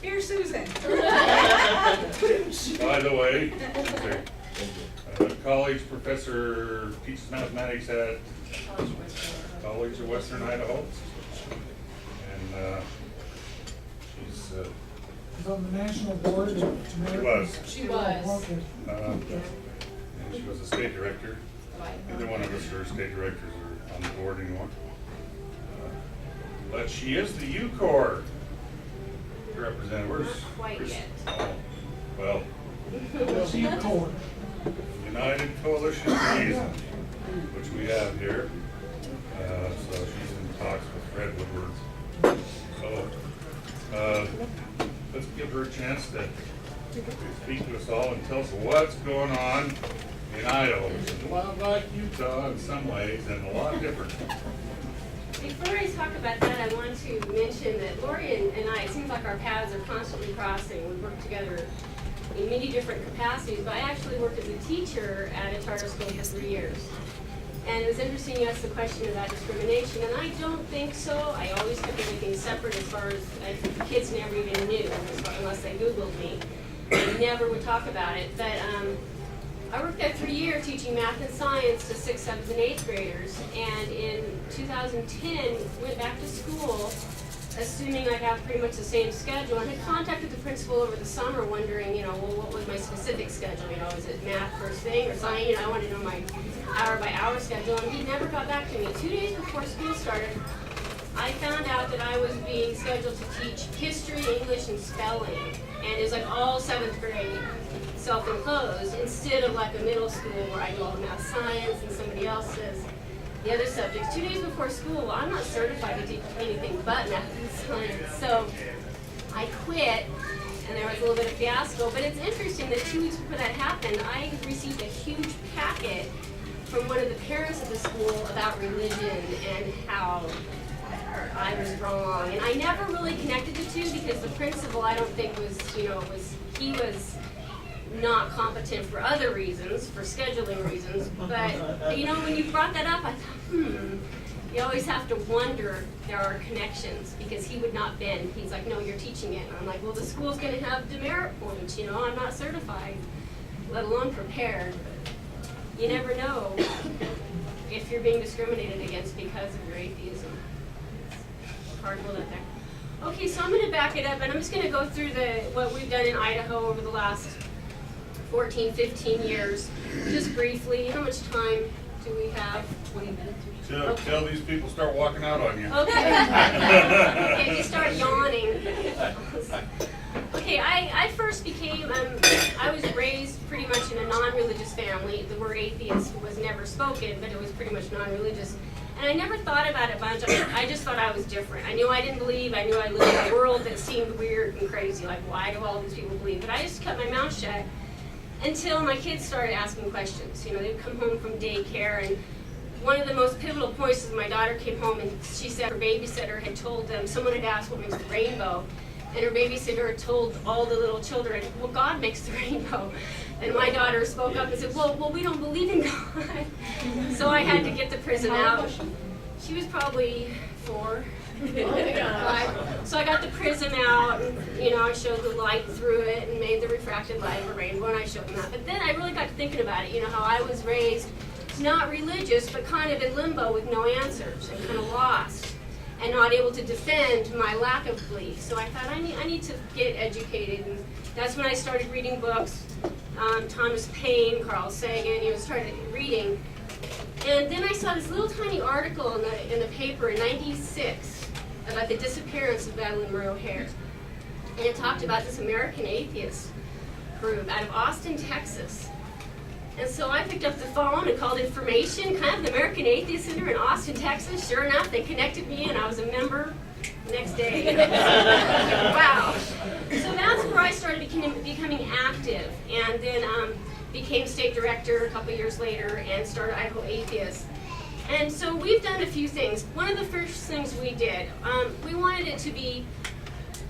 Here's Susan. By the way, college professor teaches mathematics at College of Western Idaho. And she's on the national board. She was. She was. Okay. And she was a state director. Neither one of us are state directors or on the board anymore. But she is the U-Corps representative. Not quite yet. Oh, well, U-Corps. United Coalition Liaison, which we have here. So she's in talks with Fred Woodward. So let's give her a chance to speak to us all and tell us what's going on in Idaho, which is a lot like Utah in some ways and a lot different. Before I talk about that, I want to mention that Lori and I, it seems like our paths are constantly crossing. We work together in many different capacities, but I actually worked as a teacher at a charter school for 3 years. And it was interesting you asked the question about discrimination, and I don't think so. I always kept everything separate as far as kids never even knew, unless they Googled me. They never would talk about it. But I worked there 3 years teaching math and science to 6th, 7th, and 8th graders. And in 2010, went back to school, assuming I'd have pretty much the same schedule, and had contacted the principal over the summer wondering, well, what was my specific schedule? Is it math first thing or science? I wanted to know my hour-by-hour schedule, and he never got back to me. 2 days before school started, I found out that I was being scheduled to teach history, English, and spelling. And it was like all 7th grade, self-enclosed, instead of like a middle school where I do all the math science and somebody else does the other subjects. 2 days before school, well, I'm not certified to teach anything but math and science. So I quit, and there was a little bit of fiasco. But it's interesting that 2 weeks before that happened, I received a huge packet from one of the parents at the school about religion and how I was wrong. And I never really connected the two because the principal, I don't think he was not competent for other reasons, for scheduling reasons. But, when you brought that up, I thought, you always have to wonder if there are connections, because he would not bend. He's like, no, you're teaching it. And I'm like, well, the school's going to have demerit points, I'm not certified, let alone prepared. You never know if you're being discriminated against because of your atheism. It's hard to hold that there. Okay, so I'm going to back it up, and I'm just going to go through what we've done in Idaho over the last 14, 15 years, just briefly. How much time do we have? 20 minutes. Till these people start walking out on you. Okay. Okay, you start yawning. Okay, I first became, I was raised pretty much in a non-religious family. The word atheist was never spoken, but it was pretty much non-religious. And I never thought about it much. I just thought I was different. I knew I didn't believe. I knew I lived in a world that seemed weird and crazy. Like, why do all these people believe? But I just kept my mouth shut until my kids started asking questions. They'd come home from daycare, and one of the most pivotal points is my daughter came home and she said her babysitter had told them, someone had asked what makes the rainbow, and her babysitter had told all the little children, well, God makes the rainbow. And my daughter spoke up and said, well, we don't believe in God. So I had to get the prism out. She was probably 4. So I got the prism out, and I showed the light through it and made the refracted light of a rainbow, and I showed them that. But then I really got to thinking about it, how I was raised not religious, but kind of in limbo with no answers and kind of lost and not able to defend my lack of belief. So I thought I need to get educated, and that's when I started reading books. Thomas Paine, Carl Sagan, started reading. And then I saw this little tiny article in the paper in '96 about the disappearance of Madeline Monroe O'Hare. And it talked about this American atheist group out of Austin, Texas. And so I picked up the phone and called information, kind of the American Atheist Center in Austin, Texas. Sure enough, they connected me, and I was a member the next day. Wow. So that's where I started becoming active, and then became state director a couple years later and started Idaho Atheists. And so we've done a few things. One of the first things we did, we wanted it to be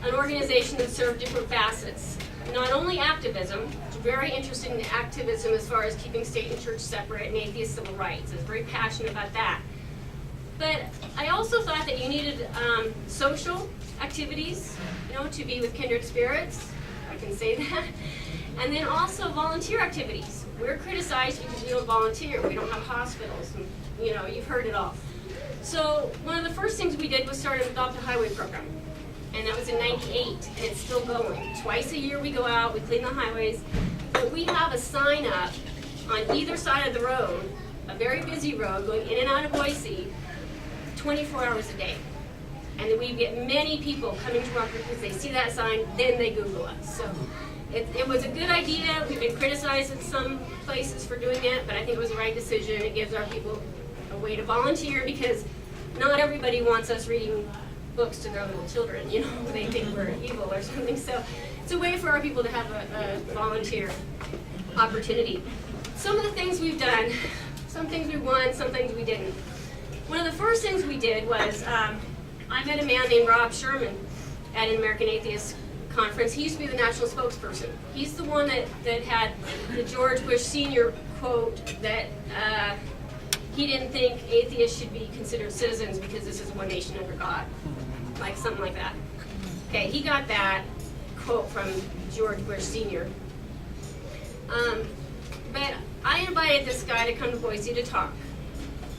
an organization that served different facets. Not only activism, very interested in activism as far as keeping state and church separate and atheist civil rights. I was very passionate about that. But I also thought that you needed social activities to be with kindred spirits. I can say that. And then also volunteer activities. We're criticized because we don't volunteer. We don't have hospitals. And, you've heard it all. So one of the first things we did was start an Adopt a Highway program. And that was in '98, and it's still going. Twice a year we go out, we clean the highways. But we have a sign up on either side of the road, a very busy road going in and out of Boise, 24 hours a day. And then we get many people coming to our group because they see that sign, then they Google us. So it was a good idea. We've been criticized in some places for doing it, but I think it was the right decision. It gives our people a way to volunteer because not everybody wants us reading books to their little children, they think we're evil or something. So it's a way for our people to have a volunteer opportunity. Some of the things we've done, some things we won, some things we didn't. One of the first things we did was I met a man named Rob Sherman at an American Atheist conference. He used to be the national spokesperson. He's the one that had the George Bush Sr. quote that he didn't think atheists should be considered citizens because this is one nation under God, like something like that. Okay, he got that quote from George Bush Sr. But I invited this guy to come to Boise to talk,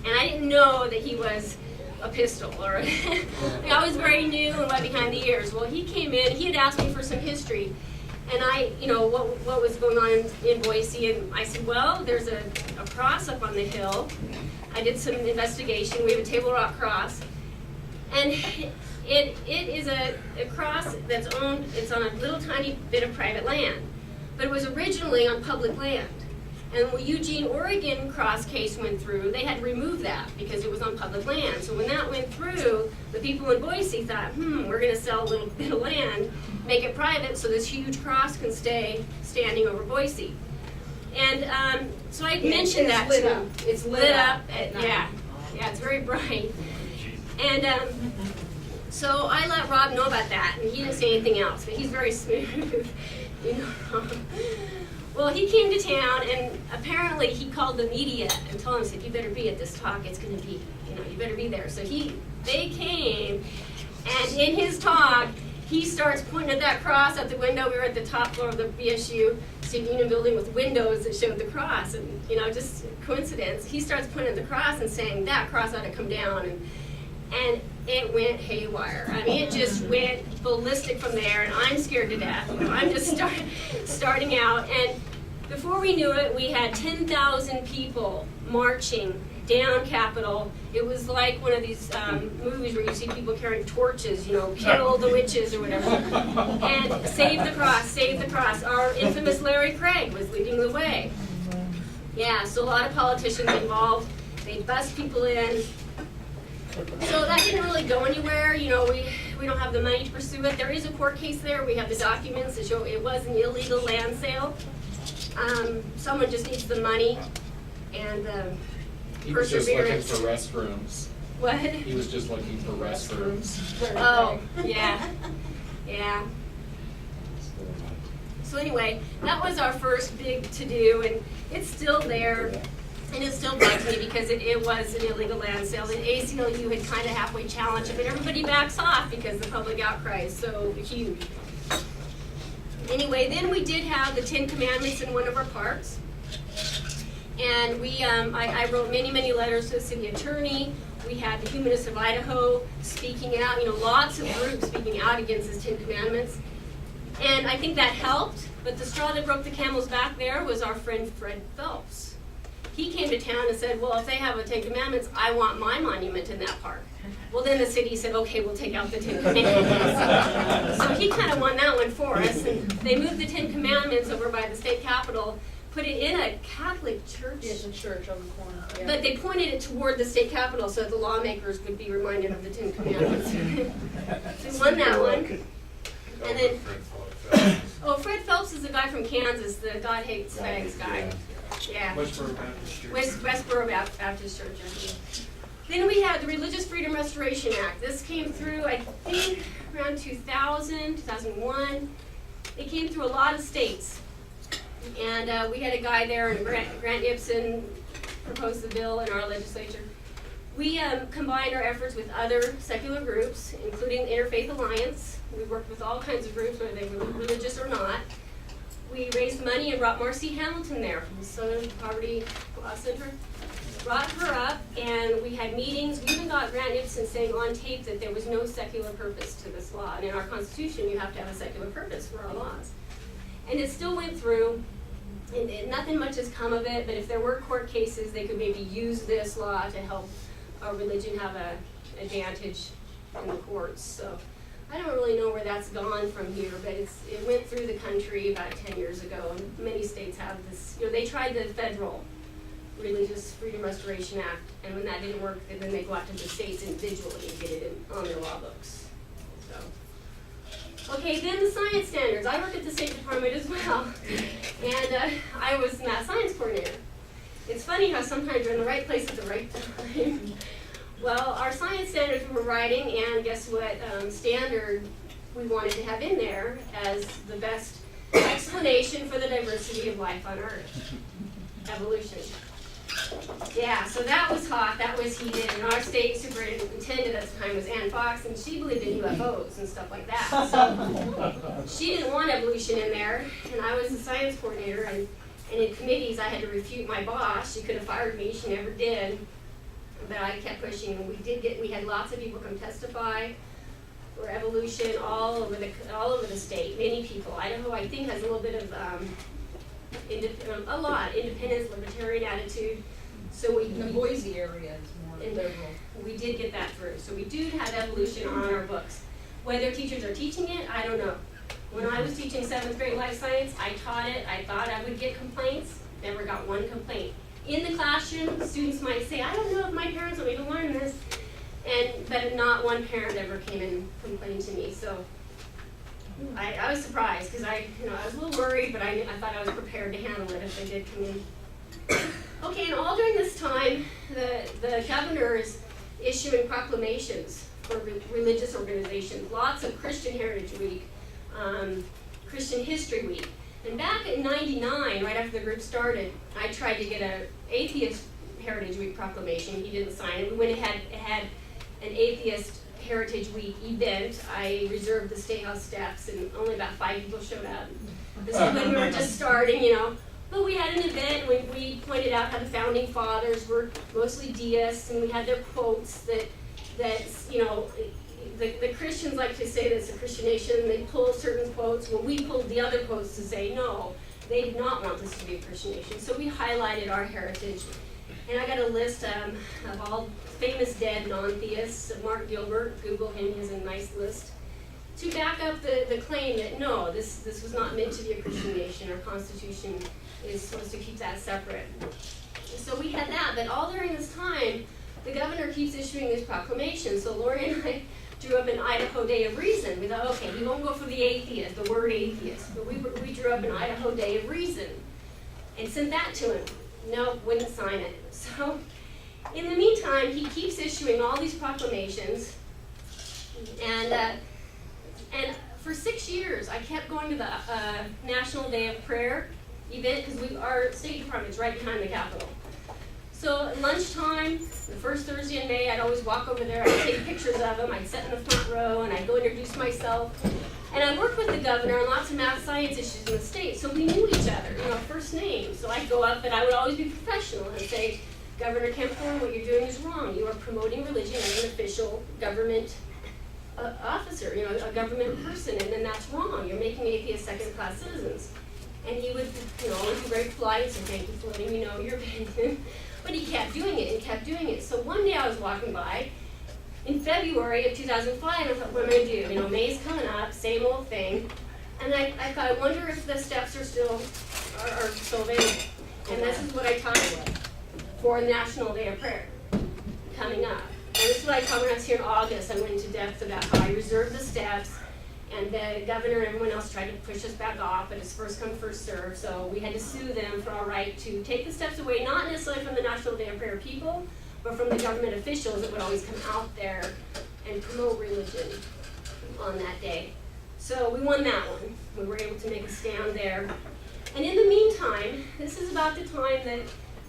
and I didn't know that he was a pistol or I was very new and wet behind the ears. Well, he came in, he had asked me for some history, and I, what was going on in Boise, and I said, well, there's a cross up on the hill. I did some investigation. We have a Table Rock cross, and it is a cross that's owned, it's on a little tiny bit of private land, but it was originally on public land. And when Eugene, Oregon cross case went through, they had to remove that because it was on public land. So when that went through, the people in Boise thought, we're going to sell a little bit of land, make it private so this huge cross can stay standing over Boise. And so I mentioned that to him. It's lit up. Yeah, it's very bright. And so I let Rob know about that, and he didn't say anything else, but he's very smooth. Well, he came to town, and apparently he called the media and told them, said, you better be at this talk. It's going to be, you better be there. So they came, and in his talk, he starts pointing at that cross out the window. We were at the top floor of the BSU Student Union building with windows that showed the cross, and just coincidence. He starts pointing at the cross and saying, that cross ought to come down, and it went haywire. I mean, it just went ballistic from there, and I'm scared to death. I'm just starting out, and before we knew it, we had 10,000 people marching down Capitol. It was like one of these movies where you see people carrying torches, kill the witches or whatever, and save the cross, save the cross. Our infamous Larry Craig was leading the way. Yeah, so a lot of politicians involved. They bust people in. So that didn't really go anywhere. We don't have the money to pursue it. There is a court case there. We have the documents that show it was an illegal land sale. Someone just needs the money and He was just looking perseverance. for restrooms. What? He was just looking for restrooms. Oh, yeah. So anyway, that was our first big to-do, and it's still there. And it still bugs me because it was an illegal land sale. The ACLU had kind of halfway challenged it, but everybody backs off because the public outcry is so huge. Anyway, then we did have the 10 Commandments in one of our parks. And I wrote many, many letters to the city attorney. We had the Humanists of Idaho speaking out, lots of groups speaking out against the 10 Commandments. And I think that helped, but the straw that broke the camel's back there was our friend Fred Phelps. He came to town and said, well, if they have a 10 Commandments, I want my monument in that park. Well, then the city said, okay, we'll take out the 10 Commandments. So he kind of won that one for us, and they moved the 10 Commandments over by the state capitol, put it in a Catholic church. Yes, a church on the corner. Yeah. But they pointed it toward the state capitol so that the lawmakers would be reminded of the 10 Commandments. We won that one. And then, Fred Phelps is a guy from Kansas, the God Hates Fags guy. Yeah. Westboro Baptist Church. Then we had the Religious Freedom Restoration Act. This came through, I think, around 2000, 2001. It came through a lot of states. And we had a guy there, and Grant Gibson proposed the bill in our legislature. We combined our efforts with other secular groups, including Interfaith Alliance. We worked with all kinds of groups, whether they were religious or not. We raised money and brought Marcy Hamilton there from the Southern Poverty Law Center. Brought her up, and we had meetings. We even got Grant Nipson saying on tape that there was no secular purpose to this law. And in our Constitution, you have to have a secular purpose for our laws. And it still went through, and nothing much has come of it, but if there were court cases, they could maybe use this law to help a religion have an advantage in the courts. So I don't really know where that's gone from here, but it went through the country about 10 years ago, and many states have this. They tried the federal Religious Freedom Restoration Act, and when that didn't work, then they go out to the states individually and get it on their law books. So, okay, then the science standards. I work at the State Department as well, and I was math science coordinator. It's funny how sometimes you're in the right place at the right time. Well, our science standards we were writing, and guess what standard we wanted to have in there as the best explanation for the diversity of life on Earth? Evolution. Yeah, so that was hot, that was heated, and our state superintendent at the time was Ann Fox, and she believed in UFOs and stuff like that. So she didn't want evolution in there, and I was the science coordinator, and in committees I had to refute my boss. She could have fired me, she never did, but I kept pushing, and we had lots of people come testify for evolution all over the state, many people. Idaho, I think, has a little bit of independence, libertarian attitude. So In the Boise area is more liberal. We did get that through. So we do have evolution on our books. Whether teachers are teaching it, I don't know. When I was teaching 7th grade life science, I taught it. I thought I would get complaints. Never got one complaint. In the classroom, students might say, I don't know if my parents want me to learn this. But not one parent ever came and complained to me. So I was surprised because I was a little worried, but I thought I was prepared to handle it if they did come in. Okay, and all during this time, the governor is issuing proclamations for religious organizations. Lots of Christian Heritage Week, Christian History Week. And back in '99, right after the group started, I tried to get an Atheist Heritage Week proclamation. He didn't sign it. We went ahead and had an Atheist Heritage Week event. I reserved the State House steps, and only about 5 people showed up. This is when we were just starting, But we had an event when we pointed out how the founding fathers were mostly deists, and we had their quotes that the Christians like to say that it's a Christian nation, and they pull certain quotes. Well, we pulled the other quotes to say, no, they did not want this to be a Christian nation. So we highlighted our heritage. And I got a list of all famous dead non-theists. Mark Gilbert, Google him, he has a nice list. To back up the claim that no, this was not meant to be a Christian nation. Our Constitution is supposed to keep that separate. So we had that, but all during this time, the governor keeps issuing these proclamations. So Lori and I drew up an Idaho Day of Reason. We thought, okay, we won't go for the atheist, the word atheist, but we drew up an Idaho Day of Reason and sent that to him. No, wouldn't sign it. So in the meantime, he keeps issuing all these proclamations, and for 6 years, I kept going to the National Day of Prayer event because our State Department is right behind the Capitol. So at lunchtime, the first Thursday in May, I'd always walk over there. I'd take pictures of him. I'd sit in the front row, and I'd go introduce myself. And I worked with the governor on lots of math science issues in the state, so we knew each other, first name. So I'd go up, and I would always be professional and say, Governor Kempthorne, what you're doing is wrong. You are promoting religion as an official government officer, a government person, and then that's wrong. You're making atheists second-class citizens. And he would, always be very polite and say, thank you for letting me know your opinion. But he kept doing it and kept doing it. So one day I was walking by in February of 2005, I thought, what am I going to do? May's coming up, same old thing. And I thought, I wonder if the steps are still available. And this is what I taught for National Day of Prayer coming up. And this is what I taught when I was here in August. I went into depth about how I reserved the steps, and the governor and everyone else tried to push us back off, but it's first come, first served. So we had to sue them for our right to take the steps away, not necessarily from the National Day of Prayer people, but from the government officials that would always come out there and promote religion on that day. So we won that one. We were able to make a stand there. And in the meantime, this is about the time that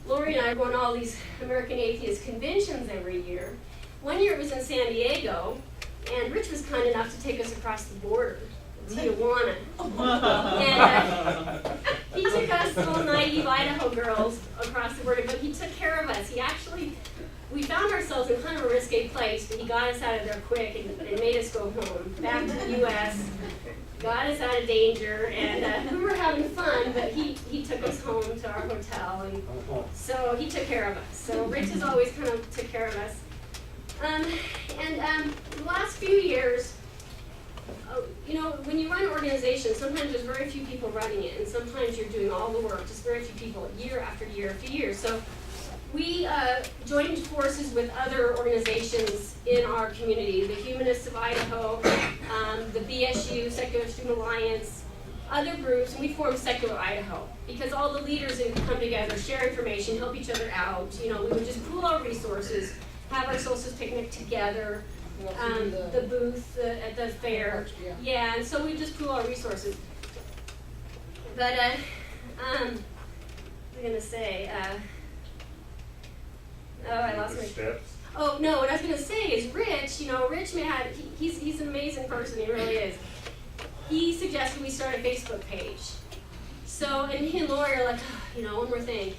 Lori and I are going to all these American Atheist conventions every year. One year it was in San Diego, and Rich was kind enough to take us across the border to Tijuana. And he took us little naive Idaho girls across the border, but he took care of us. He actually, we found ourselves in kind of a risque place, but he got us out of there quick and made us go home, back to the U.S., got us out of danger, and we were having fun, but he took us home to our hotel, and so he took care of us. So Rich has always kind of took care of us. The last few years, you know, when you run an organization, sometimes there's very few people running it, and sometimes you're doing all the work, just very few people, year after year after year. So we joined forces with other organizations in our community, the Humanists of Idaho, the BSU, Secular Student Alliance, other groups, and we formed Secular Idaho because all the leaders would come together, share information, help each other out. You know, we would just pool our resources, have our solstice picnic together, the booth at the fair. Yeah, and so we just pool our resources. But what was I going to say? Oh, I lost my Steps. Oh, no, what I was going to say is Rich, you know, Rich he's an amazing person, he really is. He suggested we start a Facebook page. So, and he and Lori are like, oh, you know, one more thing.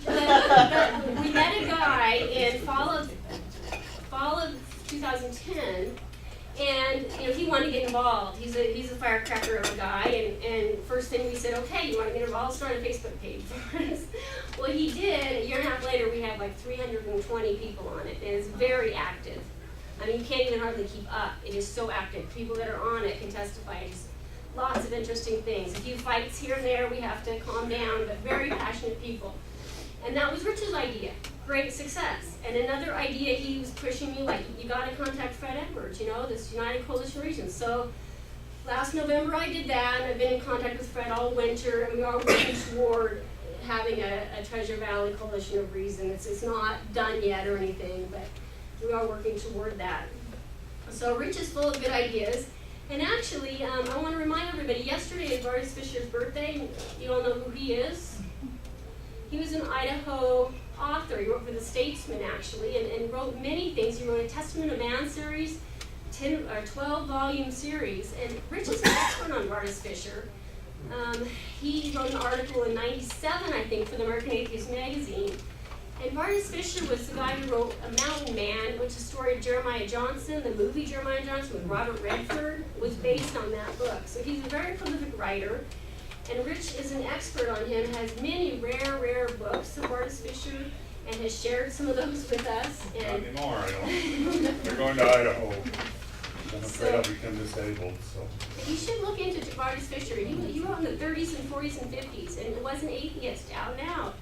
But we met a guy in fall of 2010, and you know, he wanted to get involved. He's a firecracker of a guy, and first thing we said, okay, you want to get involved? Start a Facebook page for us. Well, he did. A year and a half later, we have like 320 people on it, and it's very active. I mean, you can't even hardly keep up. It is so active. People that are on it can testify. It's lots of interesting things. A few fights here and there, we have to calm down, but very passionate people. And that was Rich's idea. Great success. And another idea he was pushing me, like, you got to contact Fred Edwards, you know, this United Coalition Region. So last November I did that, and I've been in contact with Fred all winter, and we are working toward having a Treasure Valley Coalition of Reason. It's not done yet or anything, but we are working toward that. So Rich is full of good ideas. And actually, I want to remind everybody, yesterday is Vargas Fisher's birthday. You all know who he is? He was an Idaho author. He wrote for The Statesman, actually, and wrote many things. He wrote a Testament of Man series, 12-volume series. And Rich is an expert on Vargas Fisher. He wrote an article in '97, I think, for the American Atheist magazine. And Vargas Fisher was the guy who wrote A Mountain Man, which is a story of Jeremiah Johnson. The movie Jeremiah Johnson with Robert Redford was based on that book. So he's a very prolific writer. And Rich is an expert on him, has many rare books of Vargas Fisher, and has shared some of those with us. Not And anymore, I don't. They're going to Idaho. I'm afraid I'll become disabled, so. you should look into Vargas Fisher. He wrote in the 30s and 40s and 50s, and was an atheist out and out.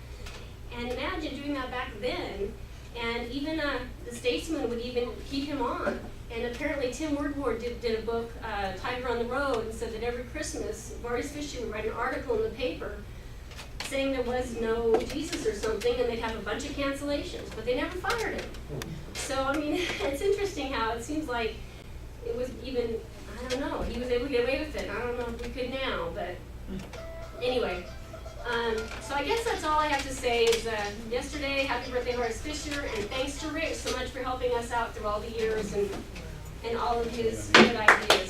And imagine doing that back then. And even the Statesman would even keep him on. And apparently Tim Woodward did a book, Tiger on the Road, and said that every Christmas, Vargas Fisher would write an article in the paper saying there was no Jesus or something, and they'd have a bunch of cancellations, but they never fired him. So, I mean, it's interesting how it seems like it was even, I don't know, he was able to get away with it. I don't know if we could now, but anyway. So I guess that's all I have to say is yesterday, happy birthday, Vargas Fisher, and thanks to Rich so much for helping us out through all the years and all of his good ideas.